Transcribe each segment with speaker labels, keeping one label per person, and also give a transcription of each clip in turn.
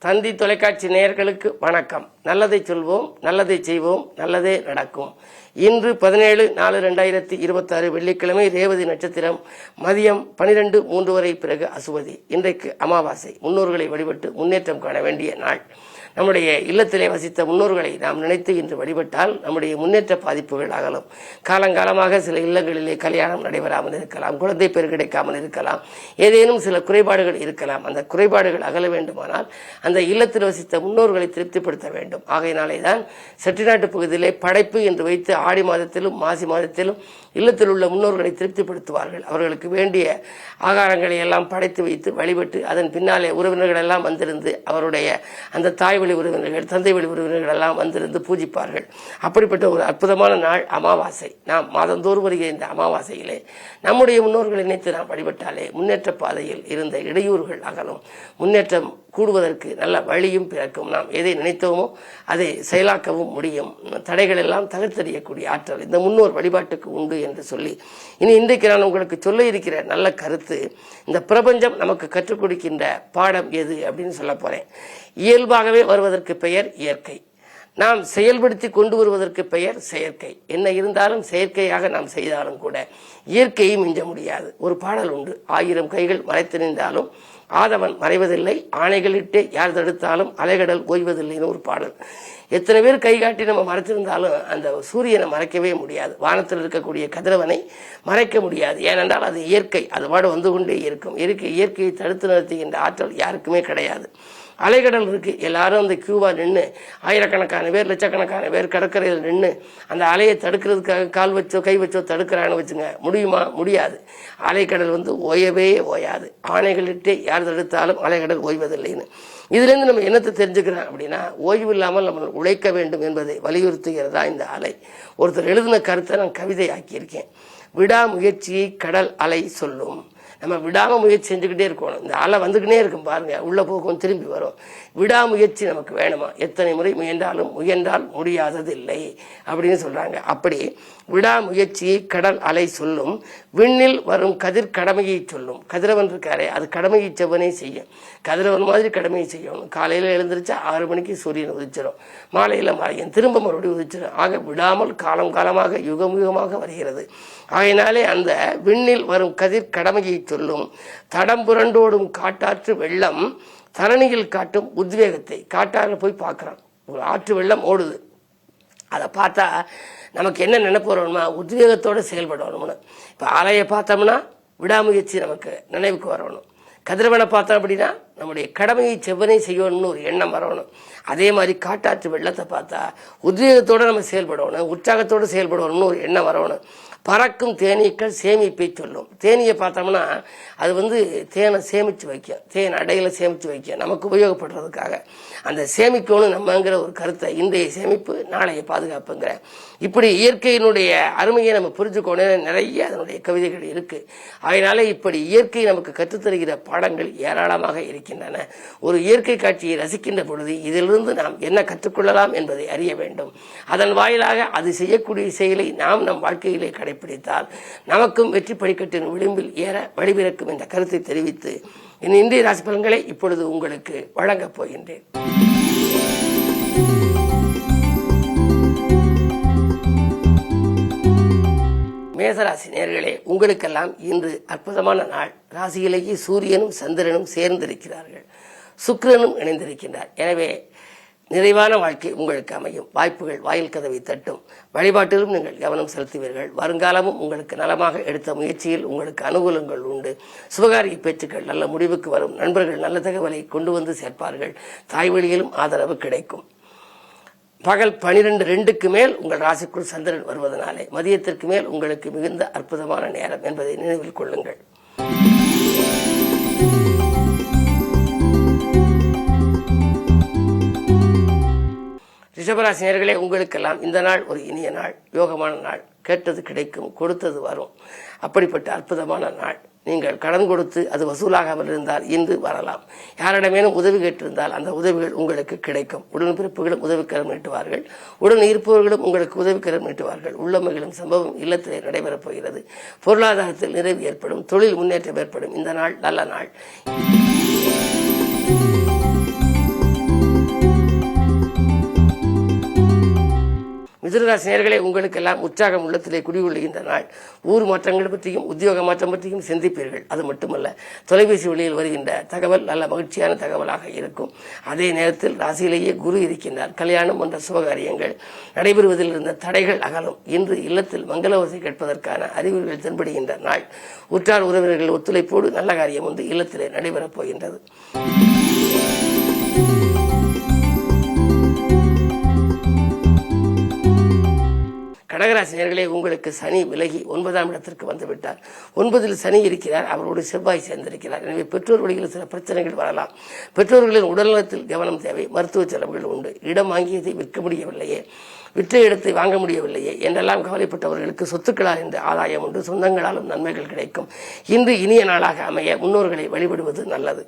Speaker 1: தந்தி தொலைக்காட்சி நேயர்களுக்கு வணக்கம். நல்லதை சொல்வோம், நல்லதை செய்வோம், நல்லதே நடக்கும். இன்று 17/4/2026 வெள்ளிக்கிழமை, ரேவதி நட்சத்திரம், மதியம் 12:03 வரை, பிறகு அசுவதி. இன்றைக்கு அமாவாசை. முன்னோர்களை வழிபட்டு முன்னேற்றம் காண வேண்டிய நாள். நம்முடைய இல்லத்திலே வசித்த முன்னோர்களை நாம் நினைத்து இன்று வழிபட்டால் நம்முடைய முன்னேற்ற பாதிப்புகள் அகலும். காலங்காலமாக சில இல்லங்களிலே கல்யாணம் நடைபெறாமல் இருக்கலாம், குழந்தை பேர் கிடைக்காமல் இருக்கலாம், ஏதேனும் சில குறைபாடுகள் இருக்கலாம். அந்த குறைபாடுகள் அகல வேண்டுமானால் அந்த இல்லத்தில் வசித்த முன்னோர்களை திருப்திப்படுத்த வேண்டும். ஆகையினாலே தான் செட்டிநாட்டு பகுதியிலே படைப்பு என்று வைத்து ஆடி மாதத்திலும் மாசி மாதத்திலும் இல்லத்தில் உள்ள முன்னோர்களை திருப்திப்படுத்துவார்கள். அவர்களுக்கு வேண்டிய ஆகாரங்களை எல்லாம் படைத்து வைத்து வழிபட்டு அதன் பின்னாலே உறவினர்கள் எல்லாம் வந்திருந்து அவருடைய அந்த தாய் வழி உறவினர்கள், தந்தை வழி உறவினர்கள் எல்லாம் வந்திருந்து பூஜிப்பார்கள். அப்படிப்பட்ட ஒரு அற்புதமான நாள் அமாவாசை. நாம் மாதந்தோறும் வருகிற இந்த அமாவாசையிலே நம்முடைய முன்னோர்களை நினைத்து நாம் வழிபட்டாலே முன்னேற்ற பாதையில் இருந்த இடையூறுகள் அகலும், முன்னேற்றம் கூடுவதற்கு நல்ல வழியும் பிறக்கும். நாம் எதை நினைத்தோமோ அதை செயலாக்கவும் முடியும். தடைகள் எல்லாம் தகர்த்தெறியக்கூடிய ஆற்றல் இந்த முன்னோர் வழிபாட்டுக்கு உண்டு என்று சொல்லி இன்றைக்கு நான் உங்களுக்கு சொல்ல இருக்கிற நல்ல கருத்து, இந்த பிரபஞ்சம் நமக்கு கற்றுக் கொடுக்கின்ற பாடம் எது அப்படின்னு சொல்ல போறேன். இயல்பாகவே வருவதற்கு பெயர் இயற்கை. நாம் செயல்படுத்தி கொண்டு வருவதற்கு பெயர் செயற்கை. என்ன இருந்தாலும் செயற்கையாக நாம் செய்தாலும் கூட இயற்கையை மிஞ்ச முடியாது. ஒரு பாடல் உண்டு, 1000 கைகள் மறைத்து நின்றாலும் ஆதவன் மறைவதில்லை, ஆணைகளிட்டே யார் தடுத்தாலும் அலைகடல் ஓய்வதில்லைன்னு ஒரு பாடல். எத்தனை பேர் கை காட்டி நம்ம மறைச்சிருந்தாலும் அந்த சூரியனை மறைக்கவே முடியாது, வானத்தில் இருக்கக்கூடிய கதிரவனை மறைக்க முடியாது. ஏனென்றால் அது இயற்கை, அது பாடு வந்து கொண்டே இருக்கும். இயற்கையை தடுத்து நிறுத்துகின்ற ஆற்றல் யாருக்குமே கிடையாது. அலைகடல் இருக்கு, எல்லாரும் அந்த கியூவா நின்று ஆயிரக்கணக்கான பேர் லட்சக்கணக்கான பேர் கடற்கரையில் நின்று அந்த அலையை தடுக்கிறதுக்காக கால் வச்சோ கை வச்சோ தடுக்கிறான்னு வச்சுங்க, முடியுமா? முடியாது. அலைக்கடல் ஓயவே ஓயாது. ஆணைகளிட்டே யார் தடுத்தாலும் அலைக்கடல் ஓய்வதில்லைன்னு. இதுலேருந்து நம்ம என்னத்தை தெரிஞ்சுக்கிறோம் அப்படின்னா, ஓய்வு இல்லாமல் நம்ம உழைக்க வேண்டும் என்பதை வலியுறுத்துகிறதா இந்த அலை. ஒருத்தர் எழுதின கருத்தை நான் கவிதை ஆக்கியிருக்கேன். விடாமுயற்சியை கடல் அலை சொல்லும். நம்ம விடாம முயற்சி செஞ்சுக்கிட்டே இருக்கணும். இந்த அலை வந்துக்கிட்டே இருக்கும் பாருங்க, உள்ள போகும் திரும்பி வரும். விடாமுயற்சி நமக்கு வேணுமா? எத்தனை முறை முயன்றாலும் முயன்றால் முடியாதது இல்லை அப்படின்னு சொல்றாங்க. அப்படி விடாமுயற்சியை கடல் அலை சொல்லும், விண்ணில் வரும் கதிர் கடமையை சொல்லும். கதிரவன் இருக்காரே, அது கடமையை செவ்வனே செய்யும். கதிரவன் மாதிரி கடமையை செய்யணும். காலையில எழுந்திரிச்சா 6 மணிக்கு சூரியன் உதிச்சிடும், மாலையில மறையும், திரும்ப மறுபடியும் உதிச்சிடும். ஆக விடாமல் காலம் காலமாக யுகம் யுகமாக வருகிறது. ஆகையினாலே அந்த விண்ணில் வரும் கதிர் கடமையை சொல்லும், தடம் புரண்டோடும் காட்டாற்று வெள்ளம் தரணியில் காட்டும் உத்வேகத்தை. காட்டாறு போய் பார்க்குறான், ஒரு ஆற்று வெள்ளம் ஓடுது, அதை பார்த்தா நமக்கு என்ன நினைப்பு வரணுமா? உத்வேகத்தோடு செயல்படணும்னு. இப்போ அலையை பார்த்தோம்னா விடாமுயற்சி நமக்கு நினைவுக்கு வரணும். கதிரவனை பார்த்தோம் அப்படின்னா நம்முடைய கடமையை செவ்வனை செய்யணும்னு ஒரு எண்ணம் வரணும். அதே மாதிரி காட்டாற்று வெள்ளத்தை பார்த்தா உத்வேகத்தோடு நம்ம செயல்படணும், உற்சாகத்தோடு செயல்படணும்னு ஒரு எண்ணம் வரணும். பறக்கும் தேனீக்கள் சேமிப்பை சொல்லும். தேனியை பார்த்தோம்னா அது தேனை சேமித்து வைக்கும், தேன் அடையில சேமித்து வைக்கும், நமக்கு உபயோகப்படுறதுக்காக. அந்த சேமிக்கணும் நம்மங்கிற ஒரு கருத்தை, இன்றைய சேமிப்பு நாளைய பாதுகாப்புங்கிற, இப்படி இயற்கையினுடைய அருமையை நம்ம புரிஞ்சுக்கணும். நிறைய அதனுடைய கவிதைகள் இருக்கு. அதனால இப்படி இயற்கை நமக்கு கற்றுத்தருகிற பாடங்கள் ஏராளமாக இருக்கின்றன. ஒரு இயற்கை காட்சியை ரசிக்கின்ற பொழுது இதிலிருந்து நாம் என்ன கற்றுக்கொள்ளலாம் என்பதை அறிய வேண்டும். அதன் வாயிலாக அது செய்யக்கூடிய செயலை நாம் நம் வாழ்க்கையிலே கடைபிடித்தால் நமக்கும் வெற்றி படிக்கட்டின் விளிம்பில் ஏற வழிபிறக்கும் என்ற கருத்தை தெரிவித்து இன்றைய ராசி பலன்களை இப்பொழுது உங்களுக்கு வழங்கப் போகின்றேன். மேசராசி நேயர்களே, உங்களுக்கெல்லாம் இன்று அற்புதமான நாள். ராசியிலேயே சூரியனும் சந்திரனும் சேர்ந்திருக்கிறார்கள், சுக்கிரனும் இணைந்திருக்கின்றார். எனவே நிறைவான வாழ்க்கை உங்களுக்கு அமையும். வாய்ப்புகள் வாயில் கதவை தட்டும். வழிபாட்டிலும் நீங்கள் கவனம் செலுத்துவீர்கள். வருங்காலமும் உங்களுக்கு நலமாக எடுத்த முயற்சியில் உங்களுக்கு அனுகூலங்கள் உண்டு. சுபகாரிய பேச்சுக்கள் நல்ல முடிவுக்கு வரும். நண்பர்கள் நல்ல தகவலை கொண்டு வந்து சேர்ப்பார்கள். தாய் வழியிலும் ஆதரவு கிடைக்கும். பகல் 12:02க்கு மேல் உங்கள் ராசிக்குள் சந்திரன் வருவதனாலே மதியத்திற்கு மேல் உங்களுக்கு மிகுந்த அற்புதமான நேரம் என்பதை நினைவில் கொள்ளுங்கள். ரிஷபராசி நேயர்களே, உங்களுக்கெல்லாம் இந்த நாள் ஒரு இனிய நாள், யோகமான நாள். கேட்டது கிடைக்கும், கொடுத்தது வரும். அப்படிப்பட்ட அற்புதமான நாள். நீங்கள் கடன் கொடுத்து அது வசூலாகாமல் இருந்தால் இன்று வரலாம். யாரிடமேனும் உதவி கேட்டிருந்தால் அந்த உதவிகள் உங்களுக்கு கிடைக்கும். உடன்பிறப்புகளும் உதவிக்கரம் நீட்டுவார்கள், உடன் இருப்பவர்களும் உங்களுக்கு உதவிக்கரம் நீட்டுவார்கள். உள்ளமைகளும் சம்பவம் இல்லத்திலே நடைபெறப் போகிறது. பொருளாதாரத்தில் நிறைவு ஏற்படும், தொழில் முன்னேற்றம் ஏற்படும். இந்த நாள் நல்ல நாள். மிதுனராசி நேயர்களே, உங்களுக்கெல்லாம் உற்சாகம் உள்ளத்திலே குடிகொள்ளுகின்ற நாள். ஊர் மாற்றங்கள் பற்றியும் உத்தியோக மாற்றம் பற்றியும் சிந்திப்பீர்கள். அது மட்டுமல்ல, தொலைபேசி வழியில் வருகின்ற தகவல் நல்ல மகிழ்ச்சியான தகவலாக இருக்கும். அதே நேரத்தில் ராசியிலேயே குரு இருக்கின்றார். கல்யாணம் போன்ற சுபகாரியங்கள் நடைபெறுவதில் இருந்த தடைகள் அகலும். இன்று இல்லத்தில் மங்களோசை கேட்பதற்கான அறிகுறிகள் தென்படுகின்ற நாள். உற்றார் உறவினர்கள் ஒத்துழைப்போடு நல்ல காரியம் ஒன்று இல்லத்திலே நடைபெறப் போகின்றது. கடகராசி நேயர்களே, உங்களுக்கு சனி விலகி 9ஆம் இடத்திற்கு வந்துவிட்டார். 9இல் சனி இருக்கிறார், அவரோடு செவ்வாய் சேர்ந்திருக்கிறார். எனவே பெற்றோர் வழியில் சில பிரச்சனைகள் வரலாம். பெற்றோர்களின் உடல்நலத்தில் கவனம் தேவை. மருத்துவ செலவுகள் உண்டு. இடம் வாங்கியதை விற்க முடியவில்லையே, விற்ற இடத்தை வாங்க முடியவில்லையே என்றெல்லாம் கவலைப்பட்டவர்களுக்கு சொத்துக்களால் இன்று ஆதாயம் உண்டு. சொந்தங்களாலும் நன்மைகள் கிடைக்கும். இன்று இனிய நாளாக அமைய முன்னோர்களை வழிபடுவது நல்லது.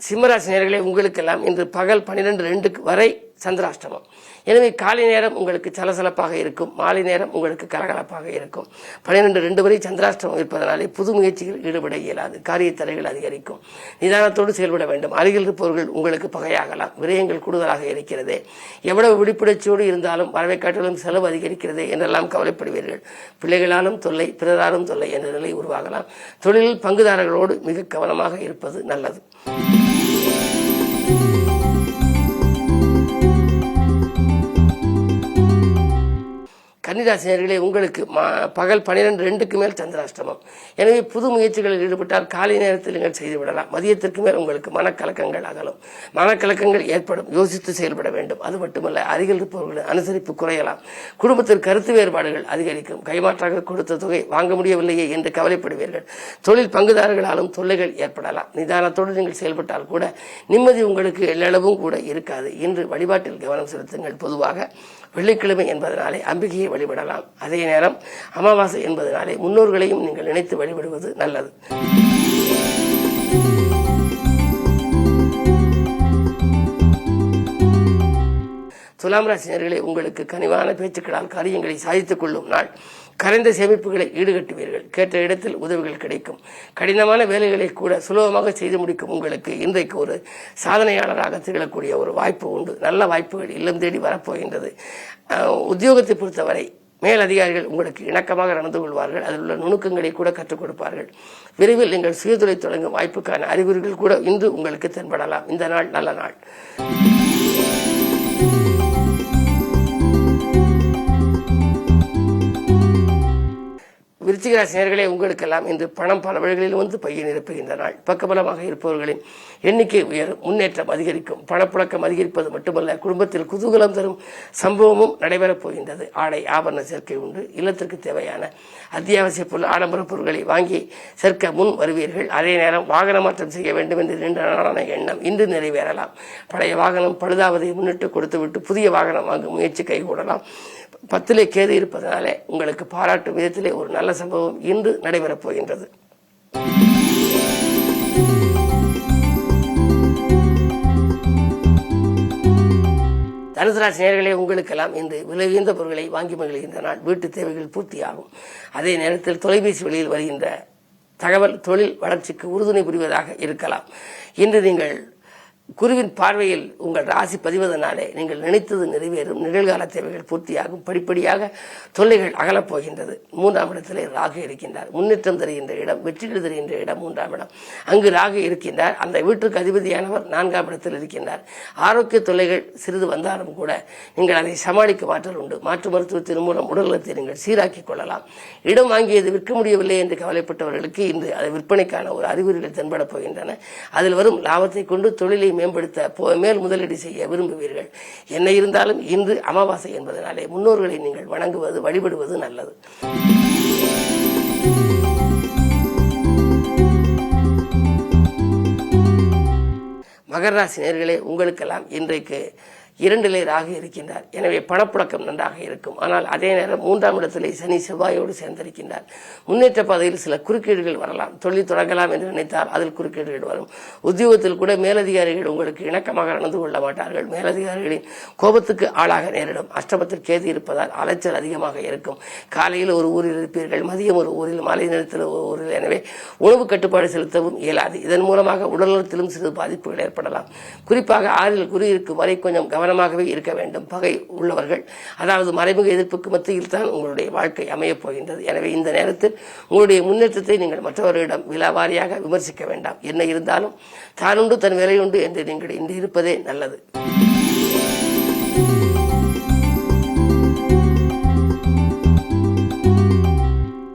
Speaker 1: சிம்மராசி நேயர்களே, உங்களுக்கெல்லாம் இன்று பகல் 12:02 வரை சந்திராஷ்டமம். எனவே காலை நேரம் உங்களுக்கு சலசலப்பாக இருக்கும், மாலை நேரம் உங்களுக்கு கலகலப்பாக இருக்கும். 12:02 வரை சந்திராஷ்டமம் இருப்பதனாலே புது முயற்சிகள் ஈடுபட இயலாது. காரிய தடைகள் அதிகரிக்கும். நிதானத்தோடு செயல்பட வேண்டும். அருகில் இருப்பவர்கள் உங்களுக்கு பகையாகலாம். விரயங்கள் கூடுதலாக இருக்கிறதே, எவ்வளவு விழிப்புணர்ச்சியோடு இருந்தாலும் வரவை காட்டிலும் செலவு அதிகரிக்கிறதே என்றெல்லாம் கவலைப்படுவீர்கள். பிள்ளைகளாலும் தொல்லை, பிறராலும் தொல்லை என்ற நிலை உருவாகலாம். தொழிலில் பங்குதாரர்களோடு மிக கவனமாக இருப்பது நல்லது. கன்னிராசி நேயர்களே, உங்களுக்கு பகல் 12:02 மேல் சந்திராஷ்டமம். எனவே புது முயற்சிகளில் ஈடுபட்டால் காலை நேரத்தில் நீங்கள் செய்துவிடலாம். மதியத்திற்கு மேல் உங்களுக்கு மனக்கலக்கங்கள் அகலும். மனக்கலக்கங்கள் ஏற்படும். யோசித்து செயல்பட வேண்டும். அது மட்டுமல்ல, அருகில் இருப்பவர்களின் அனுசரிப்பு குறையலாம். குடும்பத்தில் கருத்து வேறுபாடுகள் அதிகரிக்கும். கைமாற்றாக கொடுத்த தொகை வாங்க முடியவில்லையே என்று கவலைப்படுவீர்கள். தொழில் பங்குதாரர்களாலும் தொல்லைகள் ஏற்படலாம். நிதானத்தோடு நீங்கள் செயல்பட்டால் கூட நிம்மதி உங்களுக்கு எல்லளவும் கூட இருக்காது. இன்று வழிபாட்டில் கவனம் செலுத்துங்கள். பொதுவாக வெள்ளிக்கிழமை என்பதனாலே அம்பிகையை வழிபடலாம். அதே நேரம் அமாவாசை என்பதனாலே முன்னோர்களையும் நீங்கள் நினைத்து வழிபடுவது நல்லது. துலாம் ராசி நேயர்களே, உங்களுக்கு கனிவான பேச்சுக்களால் காரியங்களை சாதித்துக் கொள்ளும் நாள். கரைந்த சேமிப்புகளை ஈடுகட்டுவீர்கள். கேட்ட இடத்தில் உதவிகள் கிடைக்கும். கடினமான வேலைகளை கூட சுலபமாக செய்து முடிக்கும் உங்களுக்கு இன்றைக்கு ஒரு சாதனையாளராக திகழக்கூடிய ஒரு வாய்ப்பு உண்டு. நல்ல வாய்ப்புகள் இல்லம் தேடி வரப்போகின்றது. உத்தியோகத்தை பொறுத்தவரை மேலதிகாரிகள் உங்களுக்கு இணக்கமாக நடந்து கொள்வார்கள். அதில் உள்ள நுணுக்கங்களை கூட கற்றுக் கொடுப்பார்கள். விரைவில் நீங்கள் சுயதொழில் தொடங்கும் வாய்ப்புக்கான அறிகுறிகள் கூட இன்று உங்களுக்கு தென்படலாம். இந்த நாள் நல்ல நாள். விருச்சிக ராசி நேயர்களே, உங்களுக்கெல்லாம் இன்று பணம் பல வழிகளில் வந்து பையை நிரப்புகின்ற நாள். பக்கபலமாக இருப்பவர்களின் எண்ணிக்கை உயரும். முன்னேற்றம் அதிகரிக்கும். பணப்புழக்கம் அதிகரிப்பது மட்டுமல்ல, குடும்பத்தில் குதூகலம் தரும் சம்பவமும் நடைபெறப் போகின்றது. ஆடை ஆபரண சேர்க்கை உண்டு. இல்லத்திற்கு தேவையான அத்தியாவசிய பொருள் ஆடம்பர பொருட்களை வாங்கி சேர்க்க முன் வருவீர்கள். அதே நேரம் வாகன மாற்றம் செய்ய வேண்டும் என்று நீண்ட நாளான எண்ணம் இன்று நிறைவேறலாம். பழைய வாகனம் பழுதாவதை முன்னிட்டு கொடுத்துவிட்டு புதிய வாகனம் வாங்கும் முயற்சி கைகூடலாம். 10லே கேது இருப்பதனாலே உங்களுக்கு பாராட்டும் விதத்திலே ஒரு நல்ல சம்பவம் இன்று நடைபெறப் போகின்றது. தனுசு ராசி நேயர்களே, உங்களுக்கெல்லாம் இன்று விலை உயர்ந்த பொருட்களை வாங்கி மகிழ்கின்ற நாள். வீட்டு தேவைகள் பூர்த்தியாகும். அதே நேரத்தில் தொலைபேசி வழியில் வருகின்ற தகவல் தொழில் வளர்ச்சிக்கு உறுதுணை புரிவதாக இருக்கலாம். இன்று நீங்கள் குருவின் பார்வையில் உங்கள் ராசி பதிவதனாலே நீங்கள் நினைத்தது நிறைவேறும். நிகழ்கால தேவைகள் பூர்த்தியாகும். படிப்படியாக தொல்லைகள் அகலப் போகின்றது. 3ஆம் இடத்திலே ராகு இருக்கின்றார். முன்னேற்றம் தருகின்ற இடம், வெற்றிகள் தருகின்ற இடம் 3ஆம் இடம். அங்கு ராகு இருக்கின்றார். அந்த வீட்டுக்கு அதிபதியானவர் 4ஆம் இடத்தில் இருக்கின்றார். ஆரோக்கிய தொல்லைகள் சிறிது வந்தாலும் கூட நீங்கள் அதை சமாளிக்க ஆற்றல் உண்டு. மாற்று மருத்துவத்தின் மூலம் உடல்நலத்தை நீங்கள் சீராக்கிக் கொள்ளலாம். இடம் வாங்கியது விற்க முடியவில்லை என்று கவலைப்பட்டவர்களுக்கு இன்று அதை விற்பனைக்கான ஒரு அறிகுறிகள் தென்பட போகின்றன. அதில் வரும் லாபத்தை கொண்டு தொழிலை மேம்படுத்த மேல் முதலீடு செய்ய விரும்புவீர்கள். என்ன இருந்தாலும் இன்று அமாவாசை என்பதனாலே முன்னோர்களை நீங்கள் வணங்குவது வழிபடுவது நல்லது. மகர ராசி நேயர்களே, உங்களுக்கெல்லாம் இன்றைக்கு 2லே ராகு இருக்கின்றார். எனவே பணப்புழக்கம் நன்றாக இருக்கும். ஆனால் அதே நேரம் 3ஆம் இடத்திலே சனி செவ்வாயோடு சேர்ந்திருக்கின்றார். முன்னேற்ற பாதையில் சில குறுக்கீடுகள் வரலாம். தொழில் தொடங்கலாம் என்று நினைத்தால் அதில் குறுக்கீடுகள் வரும். உத்தியோகத்தில் கூட மேலதிகாரிகள் உங்களுக்கு இணக்கமாக நடந்து கொள்ள மாட்டார்கள். மேலதிகாரிகளின் கோபத்துக்கு ஆளாக நேரிடும். அஷ்டமத்தில் கேது இருப்பதால் அலைச்சல் அதிகமாக இருக்கும். காலையில் ஒரு ஊரில் இருப்பீர்கள், மதியம் ஒரு ஊரில், மாலை நேரத்தில் ஒரு ஊரில். எனவே உணவு கட்டுப்பாடு செலுத்தவும் இயலாது. இதன் மூலமாக உடல்நலத்திலும் சிறிது பாதிப்புகள் ஏற்படலாம். குறிப்பாக 6ல் குரு இருக்கும் வரை கொஞ்சம் கவனமாகவே இருக்க வேண்டும். பகை உள்ளவர்கள், அதாவது மறைமுக எதிர்ப்புக்கு மத்தியில் தான் உங்களுடைய வாழ்க்கை அமையப் போகின்றது. எனவே இந்த நேரத்தில் உங்களுடைய முன்னேற்றத்தை நீங்கள் மற்றவர்களிடம் விலாவாரியாக விமர்சிக்க வேண்டாம். என்ன இருந்தாலும் தானுண்டு தன் வேலையுண்டு என்று நீங்கள் இன்று இருப்பதே நல்லது.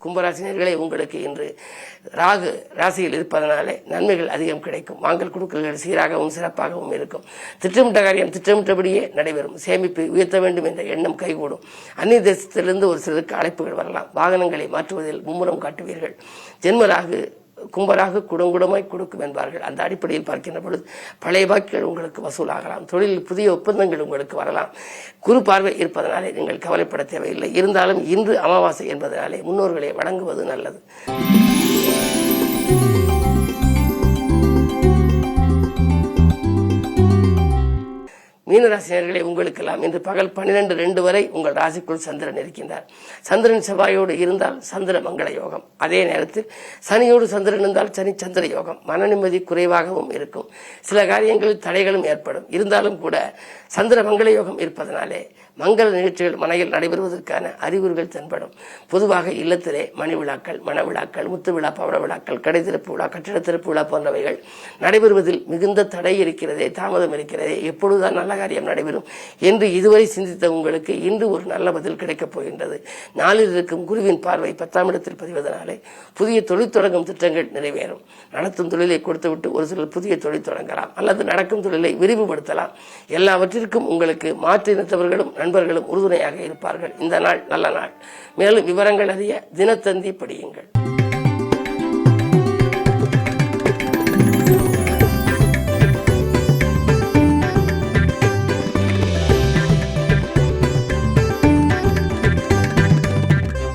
Speaker 1: கும்பராசினியர்களே, உங்களுக்கு இன்று ராகு ராசியில் இருப்பதனாலே நன்மைகள் அதிகம் கிடைக்கும். வாங்கல் கொடுக்கல்கள் சீராகவும் சிறப்பாகவும் இருக்கும். திட்டமிட்ட காரியம் திட்டமிட்டபடியே நடைபெறும். சேமிப்பை உயர்த்த வேண்டும் என்ற எண்ணம் கைகூடும். அந்நிய தேசத்திலிருந்து ஒரு சிலருக்கு அழைப்புகள் வரலாம். வாகனங்களை மாற்றுவதில் மும்முரம் காட்டுவீர்கள். ஜென்மராகு கும்பராக குடங்குடமாய் கொடுக்கும் என்பார்கள். அந்த அடிப்படையில் பார்க்கின்ற பொழுது பழைய பாக்கிகள் உங்களுக்கு வசூலாகலாம். தொழிலில் புதிய ஒப்பந்தங்கள் உங்களுக்கு வரலாம். குரு பார்வை இருப்பதனாலே நீங்கள் கவலைப்பட தேவையில்லை. இருந்தாலும் இன்று அமாவாசை என்பதனாலே முன்னோர்களை வணங்குவது நல்லது. மீனராசினியர்களே, உங்களுக்கெல்லாம் இன்று பகல் 12:02 வரை உங்கள் ராசிக்குள் சந்திரன் இருக்கின்றார். சந்திரன் செவ்வாயோடு இருந்தால் சந்திர மங்கள யோகம். அதே நேரத்தில் சனியோடு சந்திரன் இருந்தால் சனி சந்திர யோகம். மன நிம்மதி குறைவாகவும் இருக்கும். சில காரியங்களில் தடைகளும் ஏற்படும். இருந்தாலும் கூட சந்திர மங்கள யோகம் இருப்பதனாலே மங்கள நிகழ்ச்சிகள் மனையில் நடைபெறுவதற்கான அறிகுறிகள் தென்படும். பொதுவாக இல்லத்திலே மணி விழாக்கள், மண விழாக்கள், முத்து விழா, பவள விழாக்கள், கடை திறப்பு விழா, கட்டிட திறப்பு விழா போன்றவைகள் நடைபெறுவதில் மிகுந்த தடை இருக்கிறதே, தாமதம் இருக்கிறதே, எப்பொழுதுதான் நல்ல காரியம் நடைபெறும் என்று இதுவரை சிந்தித்த உங்களுக்கு இன்று ஒரு நல்ல பதில் கிடைக்கப் போகின்றது. நாளில் இருக்கும் குருவின் பார்வை 10ஆம் இடத்தில் பதிவதனாலே புதிய தொழில் தொடங்கும் திட்டங்கள் நிறைவேறும். நடத்தும் தொழிலை கொடுத்துவிட்டு ஒரு சிலர் புதிய தொழில் தொடங்கலாம் அல்லது நடக்கும் தொழிலை விரிவுபடுத்தலாம். எல்லாவற்றிற்கும் உங்களுக்கு மாற்று இனத்தவர்களும் நண்பர்களும் உறுதுணையாக இருப்பார்கள். இந்த நாள் நல்ல நாள். மேலும் விவரங்கள் அறிய தினத்தந்தி படியுங்கள்.